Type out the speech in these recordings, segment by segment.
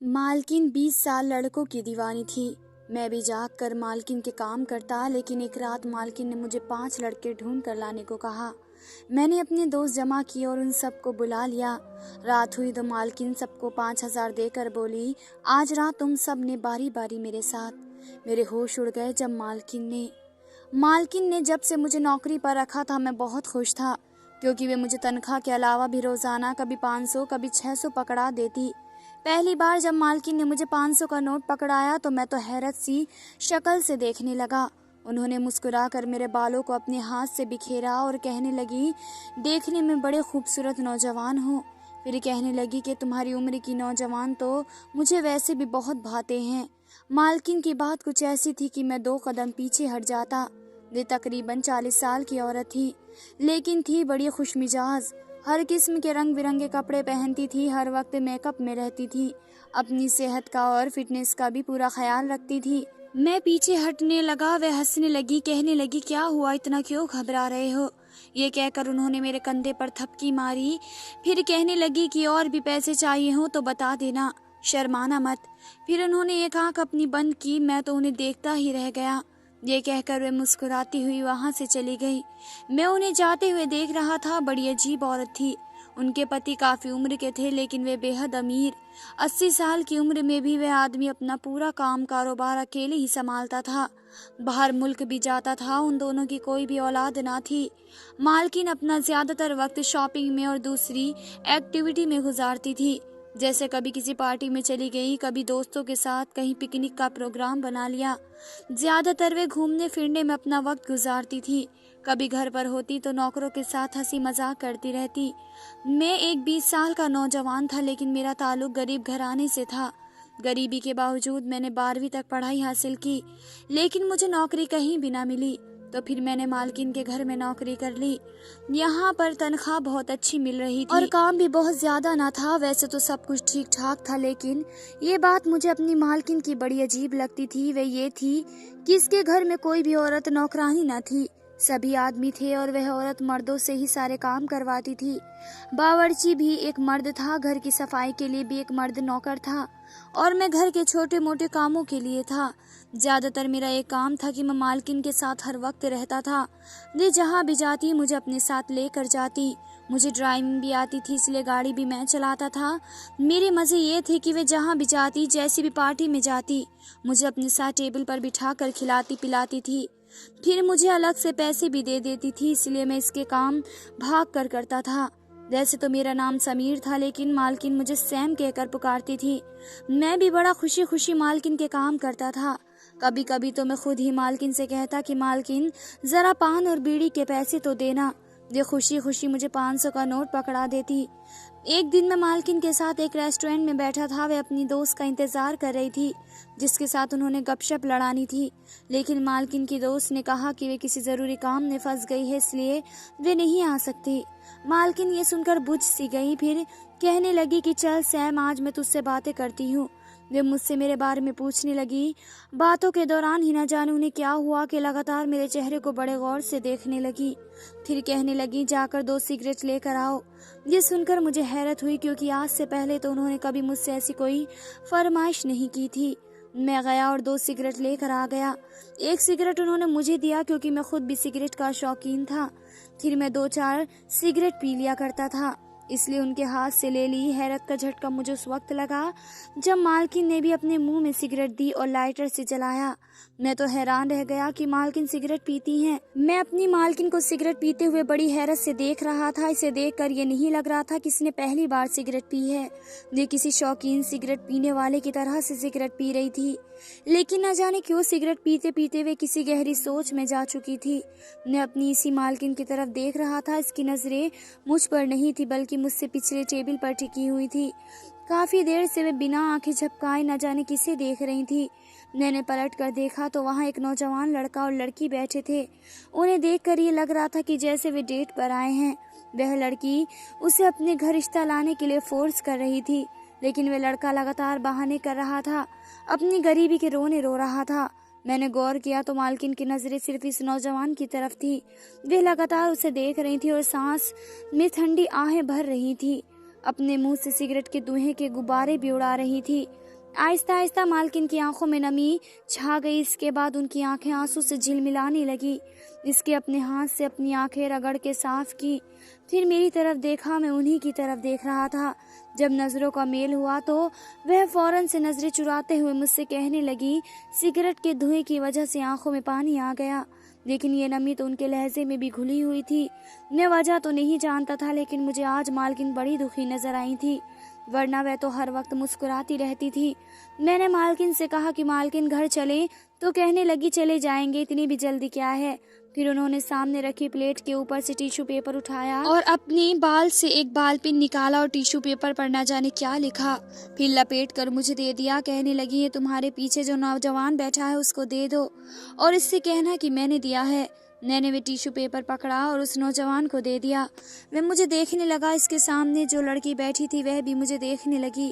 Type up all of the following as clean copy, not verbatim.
मालकिन 20 साल लड़कों की दीवानी थी। मैं भी जाग कर मालकिन के काम करता, लेकिन एक रात मालकिन ने मुझे 5 लड़के ढूंढ कर लाने को कहा। मैंने अपने दोस्त जमा किए और उन सबको बुला लिया। रात हुई तो मालकिन सबको 5,000 देकर बोली, आज रात तुम सब ने बारी बारी मेरे साथ। मेरे होश उड़ गए जब मालकिन ने जब से मुझे नौकरी पर रखा था, मैं बहुत खुश था, क्योंकि वे मुझे तनख्वाह के अलावा भी रोजाना कभी 500 कभी 600 पकड़ा देती। पहली बार जब मालकिन ने मुझे 500 का नोट पकड़ाया तो मैं तो हैरत सी शक्ल से देखने लगा। उन्होंने मुस्कुराकर मेरे बालों को अपने हाथ से बिखेरा और कहने लगी, देखने में बड़े खूबसूरत नौजवान हो। फिर कहने लगी कि तुम्हारी उम्र की नौजवान तो मुझे वैसे भी बहुत भाते हैं। मालकिन की बात कुछ ऐसी थी कि मैं 2 कदम पीछे हट जाता। वे तकरीबन 40 साल की औरत थी, लेकिन थी बड़ी खुशमिजाज। हर किस्म के रंग बिरंगे कपड़े पहनती थी, हर वक्त मेकअप में रहती थी, अपनी सेहत का और फिटनेस का भी पूरा ख्याल रखती थी। मैं पीछे हटने लगा, वह हंसने लगी, कहने लगी, क्या हुआ, इतना क्यों घबरा रहे हो। ये कहकर उन्होंने मेरे कंधे पर थपकी मारी। फिर कहने लगी कि और भी पैसे चाहिए हो तो बता देना, शर्माना मत। फिर उन्होंने एक आंख अपनी बंद की, मैं तो उन्हें देखता ही रह गया। ये कहकर वे मुस्कुराती हुई वहां से चली गई। मैं उन्हें जाते हुए देख रहा था। बड़ी अजीब औरत थी। उनके पति काफी उम्र के थे, लेकिन वे बेहद अमीर। 80 साल की उम्र में भी वह आदमी अपना पूरा काम कारोबार अकेले ही संभालता था। बाहर मुल्क भी जाता था। उन दोनों की कोई भी औलाद ना थी। मालकिन अपना ज्यादातर वक्त शॉपिंग में और दूसरी एक्टिविटी में गुजारती थी, जैसे कभी किसी पार्टी में चली गई, कभी दोस्तों के साथ कहीं पिकनिक का प्रोग्राम बना लिया। ज्यादातर वे घूमने फिरने में अपना वक्त गुजारती थी। कभी घर पर होती तो नौकरों के साथ हंसी मजाक करती रहती। मैं एक 20 साल का नौजवान था, लेकिन मेरा ताल्लुक गरीब घराने से था। गरीबी के बावजूद मैंने 12वीं तक पढ़ाई हासिल की, लेकिन मुझे नौकरी कहीं भी ना मिली। तो फिर मैंने मालकिन के घर में नौकरी कर ली। यहाँ पर तनख्वाह बहुत अच्छी मिल रही थी और काम भी बहुत ज्यादा ना था। वैसे तो सब कुछ ठीक ठाक था, लेकिन ये बात मुझे अपनी मालकिन की बड़ी अजीब लगती थी। वह ये थी कि इसके घर में कोई भी औरत नौकरानी न थी। सभी आदमी थे और वह औरत मर्दों से ही सारे काम करवाती थी। बावर्ची भी एक मर्द था, घर की सफाई के लिए भी एक मर्द नौकर था, और मैं घर के छोटे मोटे कामों के लिए था। ज्यादातर मेरा एक काम था कि मैं मालकिन के साथ हर वक्त रहता था। वे जहाँ भी जाती मुझे अपने साथ लेकर जाती। मुझे ड्राइविंग भी आती थी, इसलिए गाड़ी भी मैं चलाता था। मेरे मजे ये थे कि वे जहाँ भी जाती, जैसी भी पार्टी में जाती, मुझे अपने साथ टेबल पर बिठाकर खिलाती पिलाती थी। फिर मुझे अलग से पैसे भी दे देती थी, इसलिए मैं इसके काम भाग कर करता था। वैसे तो मेरा नाम समीर था, लेकिन मालकिन मुझे सैम कहकर पुकारती थी। मैं भी बड़ा खुशी खुशी मालकिन के काम करता था। कभी कभी तो मैं खुद ही मालकिन से कहता कि मालकिन, जरा पान और बीड़ी के पैसे तो देना। वे खुशी खुशी मुझे 500 का नोट पकड़ा देती। एक दिन मैं मालकिन के साथ एक रेस्टोरेंट में बैठा था। वे अपनी दोस्त का इंतजार कर रही थी, जिसके साथ उन्होंने गपशप लड़ानी थी, लेकिन मालकिन की दोस्त ने कहा कि वे किसी जरूरी काम में फंस गई है, इसलिए वे नहीं आ सकती। मालकिन ये सुनकर बुझ सी गई। फिर कहने लगी कि चल सैम, आज मैं तुझसे बातें करती हूँ। वे मुझसे मेरे बारे में पूछने लगी। बातों के दौरान ही न जाने उन्हें क्या हुआ कि लगातार मेरे चेहरे को बड़े गौर से देखने लगी। फिर कहने लगी, जाकर 2 सिगरेट लेकर आओ। ये सुनकर मुझे हैरत हुई, क्योंकि आज से पहले तो उन्होंने कभी मुझसे ऐसी कोई फरमाइश नहीं की थी। मैं गया और 2 सिगरेट लेकर आ गया। एक सिगरेट उन्होंने मुझे दिया, क्योंकि मैं खुद भी सिगरेट का शौकीन था। फिर मैं 2-4 सिगरेट पी लिया करता था, इसलिए उनके हाथ से ले ली। हैरत का झटका मुझे उस वक्त लगा जब मालकिन ने भी अपने मुंह में सिगरेट दी और लाइटर से जलाया। मैं तो हैरान रह गया कि मालकिन सिगरेट पीती हैं। मैं अपनी मालकिन को सिगरेट पीते हुए बड़ी हैरत से देख रहा था। इसे देखकर ये नहीं लग रहा था कि इसने पहली बार सिगरेट पी है। वे किसी शौकीन सिगरेट पीने वाले की तरह से सिगरेट पी रही थी, लेकिन न जाने क्यों सिगरेट पीते पीते वे किसी गहरी सोच में जा चुकी थी। मैं अपनी इसी मालकिन की तरफ देख रहा था। इसकी नजरें मुझ पर नहीं थी, बल्कि मुझसे पिछले टेबल पर टिकी हुई थी। काफी देर से वे बिना आंखें झपकाए न जाने किसे देख रही थी। मैंने पलट कर देखा तो वहाँ एक नौजवान लड़का और लड़की बैठे थे। उन्हें देखकर ये लग रहा था कि जैसे वे डेट पर आए हैं। वह लड़की उसे अपने घर रिश्ता लाने के लिए फोर्स कर रही थी, लेकिन वह लड़का लगातार बहाने कर रहा था, अपनी गरीबी के रोने रो रहा था। मैंने गौर किया तो मालकिन की नजरें सिर्फ इस नौजवान की तरफ थी। वे लगातार उसे देख रही थी और सांस में ठंडी आहें भर रही थी। अपने मुंह से सिगरेट के धुएं के गुब्बारे भी उड़ा रही थी। आहिस्ता आहिस्ता मालकिन की आंखों में नमी छा गई। इसके बाद उनकी आंखें आंसू से झिलमिलाने लगी। इसके अपने हाथ से अपनी आंखें रगड़ के साफ की, फिर मेरी तरफ देखा। मैं उन्हीं की तरफ देख रहा था। जब नज़रों का मेल हुआ तो वह फौरन से नजरें चुराते हुए मुझसे कहने लगी, सिगरेट के धुएं की वजह से आंखों में पानी आ गया। लेकिन ये नमी तो उनके लहजे में भी घुली हुई थी। मैं वजह तो नहीं जानता था, लेकिन मुझे आज मालकिन बड़ी दुखी नजर आई थी, वरना वह तो हर वक्त मुस्कुराती रहती थी। मैंने मालकिन से कहा कि मालकिन घर चले, तो कहने लगी चले जाएंगे, इतनी भी जल्दी क्या है। फिर उन्होंने सामने रखी प्लेट के ऊपर से टिश्यू पेपर उठाया और अपने बाल से एक बाल पेन निकाला और टिश्यू पेपर पर न जाने क्या लिखा, फिर लपेट कर मुझे दे दिया। कहने लगी, ये तुम्हारे पीछे जो नौजवान बैठा है उसको दे दो और इससे कहना कि मैंने दिया है। मैंने वे टिश्यू पेपर पकड़ा और उस नौजवान को दे दिया। वह मुझे देखने लगा। इसके सामने जो लड़की बैठी थी वह भी मुझे देखने लगी।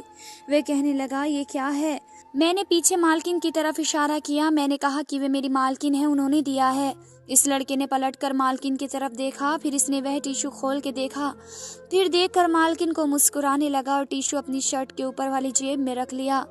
वह कहने लगा, ये क्या है। मैंने पीछे मालकिन की तरफ इशारा किया। मैंने कहा कि वे मेरी मालकिन है, उन्होंने दिया है। इस लड़के ने पलटकर मालकिन की तरफ देखा, फिर इसने वह टिश्यू खोल के देखा, फिर देखकर मालकिन को मुस्कुराने लगा और टिश्यू अपनी शर्ट के ऊपर वाली जेब में रख लिया।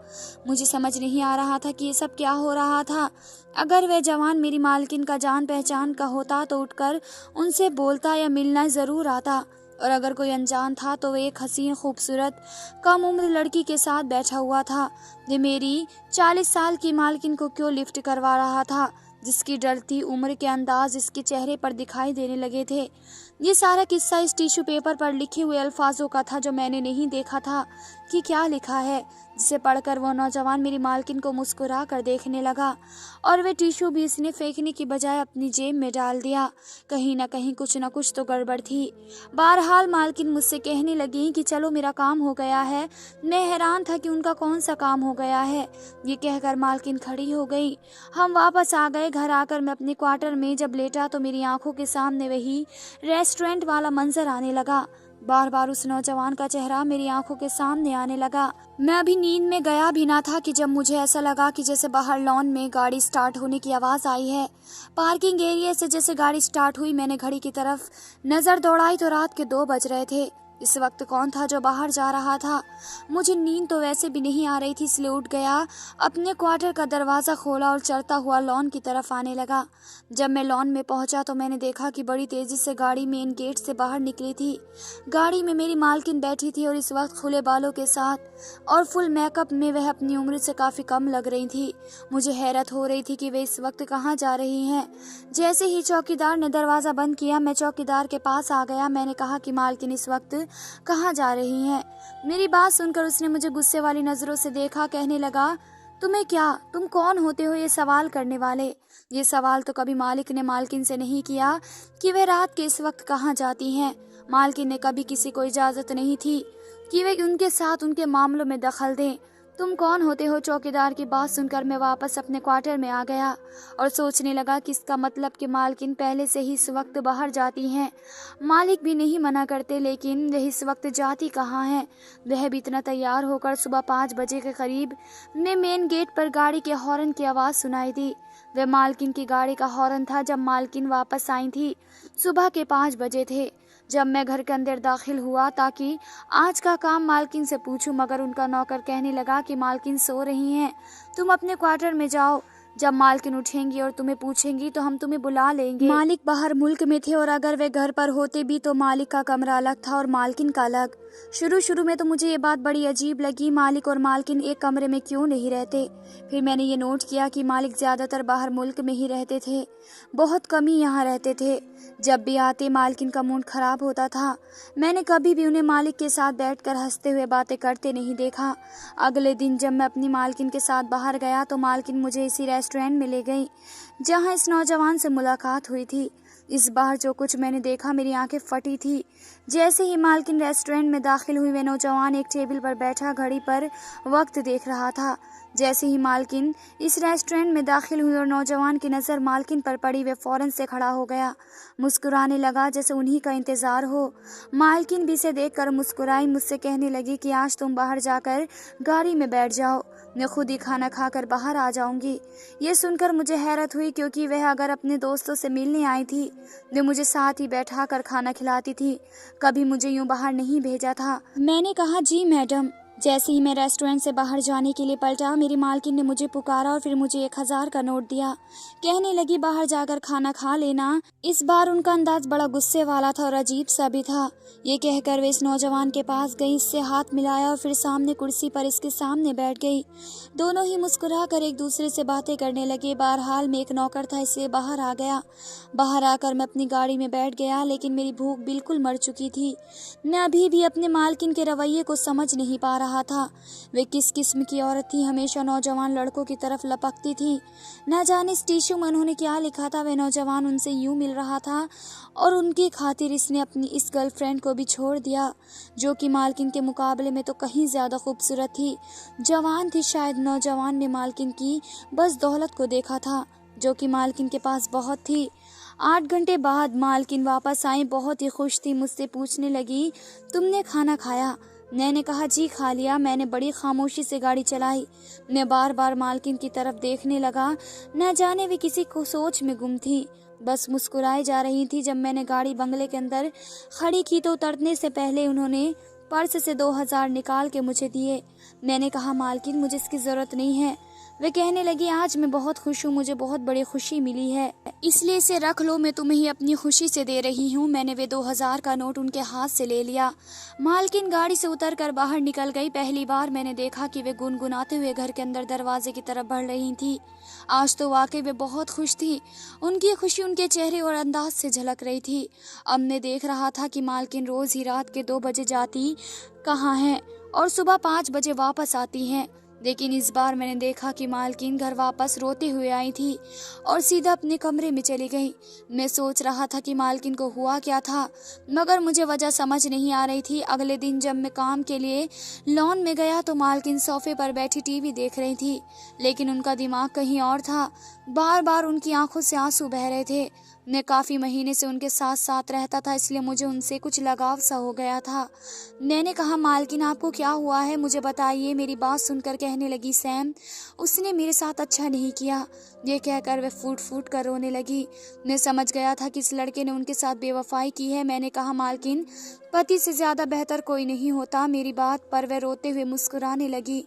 मुझे समझ नहीं आ रहा था कि ये सब क्या हो रहा था। अगर वह जवान मेरी मालकिन का जान पहचान का होता तो उठकर उनसे बोलता या मिलना जरूर आता, और अगर कोई अनजान था तो वह एक हसीन खूबसूरत कम उम्र लड़की के साथ बैठा हुआ था। वे मेरी 40 साल की मालकिन को क्यों लिफ्ट करवा रहा था, जिसकी डरती उम्र के अंदाज इसके चेहरे पर दिखाई देने लगे थे। ये सारा किस्सा इस टिश्यू पेपर पर लिखे हुए अल्फाजों का था, जो मैंने नहीं देखा था कि क्या लिखा है, जिसे पढ़कर वो नौजवान मेरी मालकिन को मुस्कुरा कर देखने लगा और वे टिश्यू भी इसने फेंकने की बजाय अपनी जेब में डाल दिया। कहीं न कहीं कुछ न कुछ तो गड़बड़ थी। बहरहाल मालकिन मुझसे कहने लगी कि चलो मेरा काम हो गया है। मैं हैरान था कि उनका कौन सा काम हो गया है। ये कहकर मालकिन खड़ी हो गई। हम वापस आ गए। घर आकर मैं अपने क्वार्टर में जब लेटा तो मेरी आंखों के सामने वही रेस्टोरेंट वाला मंजर आने लगा। बार बार उस नौजवान का चेहरा मेरी आंखों के सामने आने लगा। मैं अभी नींद में गया भी ना था कि जब मुझे ऐसा लगा कि जैसे बाहर लॉन में गाड़ी स्टार्ट होने की आवाज आई है। पार्किंग एरिया से जैसे गाड़ी स्टार्ट हुई, मैंने घड़ी की तरफ नजर दौड़ाई तो रात के 2 बज रहे थे। इस वक्त कौन था जो बाहर जा रहा था। मुझे नींद तो वैसे भी नहीं आ रही थी, इसलिए उठ गया, अपने क्वार्टर का दरवाज़ा खोला और चढ़ता हुआ लॉन की तरफ आने लगा। जब मैं लॉन में पहुंचा तो मैंने देखा कि बड़ी तेज़ी से गाड़ी मेन गेट से बाहर निकली थी। गाड़ी में मेरी मालकिन बैठी थी और इस वक्त खुले बालों के साथ और फुल मेकअप में वह अपनी उम्र से काफ़ी कम लग रही थी। मुझे हैरत हो रही थी कि वे इस वक्त कहाँ जा रही हैं। जैसे ही चौकीदार ने दरवाज़ा बंद किया, मैं चौकीदार के पास आ गया। मैंने कहा कि मालकिन इस वक्त कहाँ जा रही हैं। मेरी बात सुनकर उसने मुझे गुस्से वाली नज़रों से देखा। कहने लगा, तुम्हें क्या, तुम कौन होते हो ये सवाल करने वाले। ये सवाल तो कभी मालिक ने मालकिन से नहीं किया कि वे रात के इस वक्त कहाँ जाती हैं। मालकिन ने कभी किसी को इजाज़त नहीं थी कि वे उनके साथ उनके मामलों में दखल दें। तुम कौन होते हो। चौकीदार की बात सुनकर मैं वापस अपने क्वार्टर में आ गया और सोचने लगा कि इसका मतलब कि मालकिन पहले से ही इस वक्त बाहर जाती हैं। मालिक भी नहीं मना करते, लेकिन वह इस वक्त जाती कहाँ हैं। वह भी इतना तैयार होकर सुबह 5 बजे के करीब में मेन गेट पर गाड़ी के हॉर्न की आवाज़ सुनाई दी। वह मालकिन की गाड़ी का हॉर्न था जब मालकिन वापस आई थी। सुबह के 5 बजे थे जब मैं घर के अंदर दाखिल हुआ ताकि आज का काम मालकिन से पूछूं, मगर उनका नौकर कहने लगा कि मालकिन सो रही हैं, तुम अपने क्वार्टर में जाओ। जब मालकिन उठेंगी और तुम्हें पूछेंगी तो हम तुम्हें बुला लेंगे। मालिक बाहर मुल्क में थे और अगर वे घर पर होते भी तो मालिक का कमरा अलग था और मालकिन का अलग। शुरू में तो मुझे ये बात बड़ी अजीब लगी, मालिक और मालकिन एक कमरे में क्यों नहीं रहते। फिर मैंने ये नोट किया कि मालिक ज़्यादातर बाहर मुल्क में ही रहते थे, बहुत कम ही यहाँ रहते थे। जब भी आते मालकिन का मूड खराब होता था। मैंने कभी भी उन्हें मालिक के साथ बैठकर हंसते हुए बातें करते नहीं देखा। अगले दिन जब मैं अपनी मालकिन के साथ बाहर गया तो मालकिन मुझे इसी रेस्टोरेंट में ले गई जहाँ इस नौजवान से मुलाकात हुई थी। इस बार जो कुछ मैंने देखा, मेरी आंखें फटी थी। जैसे ही मालकिन रेस्टोरेंट में दाखिल हुई, वह नौजवान एक टेबल पर बैठा घड़ी पर वक्त देख रहा था। जैसे ही मालकिन इस रेस्टोरेंट में दाखिल हुई और नौजवान की नज़र मालकिन पर पड़ी, वे फौरन से खड़ा हो गया, मुस्कुराने लगा जैसे उन्हीं का इंतज़ार हो। मालकिन भी इसे देखकर मुस्कुराई, मुझसे कहने लगी कि आज तुम बाहर जाकर गाड़ी में बैठ जाओ, मैं खुद ही खाना खाकर बाहर आ जाऊंगी। ये सुनकर मुझे हैरत हुई, क्योंकि वह अगर अपने दोस्तों से मिलने आई थी वे मुझे साथ ही बैठा कर खाना खिलाती थी, कभी मुझे यूं बाहर नहीं भेजा था। मैंने कहा, जी मैडम। जैसे ही मैं रेस्टोरेंट से बाहर जाने के लिए पलटा, मेरी मालकिन ने मुझे पुकारा और फिर मुझे 1,000 का नोट दिया। कहने लगी, बाहर जाकर खाना खा लेना। इस बार उनका अंदाज बड़ा गुस्से वाला था और अजीब सा भी था। ये कहकर वे इस नौजवान के पास गई, इससे हाथ मिलाया और फिर सामने कुर्सी पर इसके सामने बैठ गई। दोनों ही मुस्कुरा कर एक दूसरे से बातें करने लगे। बहरहाल में एक नौकर था, इसलिए बाहर आ गया। बाहर आकर मैं अपनी गाड़ी में बैठ गया, लेकिन मेरी भूख बिल्कुल मर चुकी थी। मैं अभी भी अपने मालकिन के रवैये को समझ नहीं पा रहा था। वे किस किस्म की औरत थी, हमेशा नौजवान लड़कों की तरफ लपकती थी। न जाने इस टिश्यू में उन्होंने क्या लिखा था। वह नौजवान उनसे यूं मिल रहा था और उनकी खातिर इसने अपनी इस गर्लफ्रेंड को भी छोड़ दिया, जो कि मालकिन के मुकाबले में तो कहीं ज़्यादा खूबसूरत थी। जवान थी। शायद नौजवान ने मालकिन की बस दौलत को देखा था, जो कि मालकिन के पास बहुत थी। 8 घंटे बाद मालकिन वापस आई, बहुत ही खुश थी। मुझसे पूछने लगी, तुमने खाना खाया? मैंने कहा, जी खा लिया। मैंने बड़ी खामोशी से गाड़ी चलाई। मैं बार बार मालकिन की तरफ देखने लगा। न जाने वे किसी को सोच में गुम थी, बस मुस्कुराए जा रही थी। जब मैंने गाड़ी बंगले के अंदर खड़ी की तो उतरने से पहले उन्होंने पर्स से 2,000 निकाल के मुझे दिए। मैंने कहा, मालकिन मुझे इसकी ज़रूरत नहीं है। वे कहने लगी, आज मैं बहुत खुश हूँ, मुझे बहुत बड़ी खुशी मिली है, इसलिए इसे रख लो, मैं तुम्हें ही अपनी खुशी से दे रही हूँ। मैंने वे 2,000 का नोट उनके हाथ से ले लिया। मालकिन गाड़ी से उतरकर बाहर निकल गई। पहली बार मैंने देखा कि वे गुनगुनाते हुए घर के अंदर दरवाजे की तरफ बढ़ रही थी। आज तो वाकई वे बहुत खुश थी। उनकी खुशी उनके चेहरे और अंदाज से झलक रही थी। अब मैं देख रहा था कि मालकिन रोज ही रात के 2 बजे जाती कहाँ है और सुबह 5 बजे वापस आती हैं। लेकिन इस बार मैंने देखा कि मालकिन घर वापस रोते हुए आई थी और सीधा अपने कमरे में चली गई। मैं सोच रहा था कि मालकिन को हुआ क्या था, मगर मुझे वजह समझ नहीं आ रही थी। अगले दिन जब मैं काम के लिए लॉन में गया तो मालकिन सोफे पर बैठी टीवी देख रही थी, लेकिन उनका दिमाग कहीं और था। बार बार उनकी आंखों से आंसू बह रहे थे। मैं काफ़ी महीने से उनके साथ साथ रहता था, इसलिए मुझे उनसे कुछ लगाव सा हो गया था। मैंने कहा, मालकिन आपको क्या हुआ है, मुझे बताइए। मेरी बात सुनकर कहने लगी, सैम, उसने मेरे साथ अच्छा नहीं किया। ये कहकर वह फूट फूट कर रोने लगी। मैं समझ गया था कि इस लड़के ने उनके साथ बेवफाई की है। मैंने कहा, मालकिन, पति से ज़्यादा बेहतर कोई नहीं होता। मेरी बात पर वह रोते हुए मुस्कुराने लगी।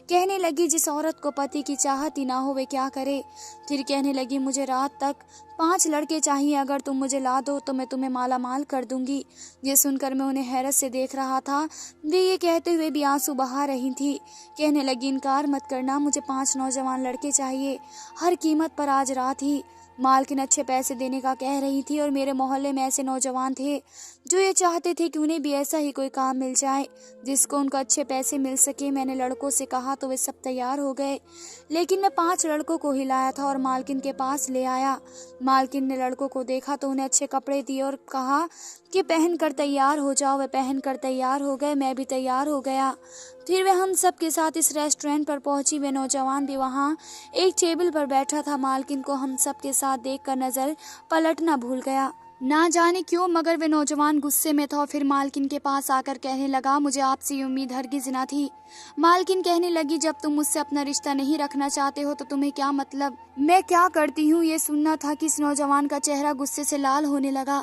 कहने लगी, जिस औरत को पति की चाहत ही ना हो वे क्या करे। फिर कहने लगी, मुझे रात तक 5 लड़के चाहिए, अगर तुम मुझे ला दो तो मैं तुम्हें माला माल कर दूंगी। ये सुनकर मैं उन्हें हैरत से देख रहा था। वे ये कहते हुए भी आंसू बहा रही थी। कहने लगी, इनकार मत करना, मुझे 5 नौजवान लड़के चाहिए, हर कीमत पर। आज रात ही मालकिन अच्छे पैसे देने का कह रही थी और मेरे मोहल्ले में ऐसे नौजवान थे जो ये चाहते थे कि उन्हें भी ऐसा ही कोई काम मिल जाए जिसको उनको अच्छे पैसे मिल सके। मैंने लड़कों से कहा तो वे सब तैयार हो गए, लेकिन मैं 5 लड़कों को हिलाया था और मालकिन के पास ले आया। मालकिन ने लड़कों को देखा तो उन्हें अच्छे कपड़े दिए और कहा कि पहन कर तैयार हो जाओ। वे पहन कर तैयार हो गए, मैं भी तैयार हो गया। फिर वे हम सब के साथ इस रेस्टोरेंट पर पहुंची। वे नौजवान भी वहां एक टेबल पर बैठा था। मालकिन को हम सब के साथ देखकर नजर पलटना भूल गया। ना जाने क्यों, मगर वे नौजवान गुस्से में था और फिर मालकिन के पास आकर कहने लगा, मुझे आपसे ये उम्मीद हरगिज न थी। मालकिन कहने लगी, जब तुम मुझसे अपना रिश्ता नहीं रखना चाहते हो तो तुम्हें क्या मतलब मैं क्या करती हूँ। ये सुनना था कि इस नौजवान का चेहरा गुस्से से लाल होने लगा।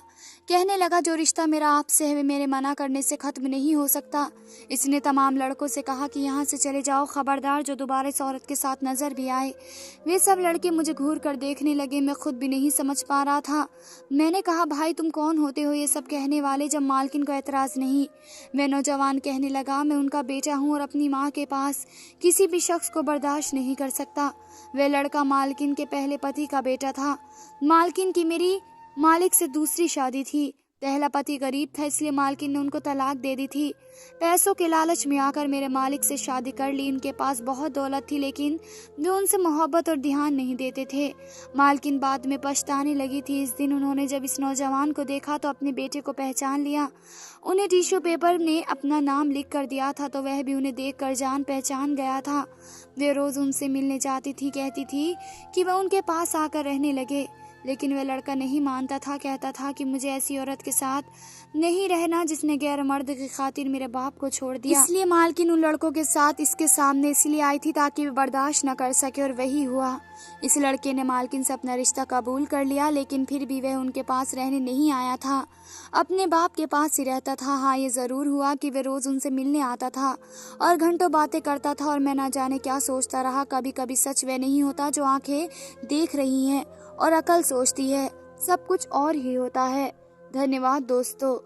कहने लगा, जो रिश्ता मेरा आपसे है वे मेरे मना करने से खत्म नहीं हो सकता। इसने तमाम लड़कों से कहा कि यहाँ से चले जाओ, खबरदार जो दोबारा इस औरत के साथ नजर भी आए। वे सब लड़के मुझे घूर कर देखने लगे। मैं खुद भी नहीं समझ पा रहा था। मैंने कहा, भाई तुम कौन होते हो ये सब कहने वाले। जब मालकिन को एतराज नहीं, वह नौजवान कहने लगा, मैं उनका बेटा हूँ और अपनी माँ के पास किसी भी शख्स को बर्दाश्त नहीं कर सकता। वह लड़का मालकिन के पहले पति का बेटा था। मालकिन की मेरी मालिक से दूसरी शादी थी। पहला पति गरीब था, इसलिए मालकिन ने उनको तलाक दे दी थी। पैसों के लालच में आकर मेरे मालिक से शादी कर ली। इनके पास बहुत दौलत थी, लेकिन वे उनसे मोहब्बत और ध्यान नहीं देते थे। मालकिन बाद में पछताने लगी थी। इस दिन उन्होंने जब इस नौजवान को देखा तो अपने बेटे को पहचान लिया। उन्हें टिश्यू पेपर में अपना नाम लिख कर दिया था, तो वह भी उन्हें देखकर जान पहचान गया था। वे रोज उनसे मिलने जाती थी, कहती थी कि वह उनके पास आकर रहने लगे। लेकिन वह लड़का नहीं मानता था। कहता था कि मुझे ऐसी औरत के साथ नहीं रहना जिसने गैर मर्द की खातिर मेरे बाप को छोड़ दिया। इसलिए मालकिन उन लड़कों के साथ इसके सामने इसलिए आई थी ताकि वे बर्दाश्त न कर सके, और वही हुआ। इस लड़के ने मालकिन से अपना रिश्ता कबूल कर लिया, लेकिन फिर भी वह उनके पास रहने नहीं आया था, अपने बाप के पास ही रहता था। हाँ, ये ज़रूर हुआ कि वह रोज़ उनसे मिलने आता था और घंटों बातें करता था, और मैं ना जाने क्या सोचता रहा। कभी कभी सच वह नहीं होता जो आंखें देख रही हैं और अकल सोचती है, सब कुछ और ही होता है। धन्यवाद दोस्तों।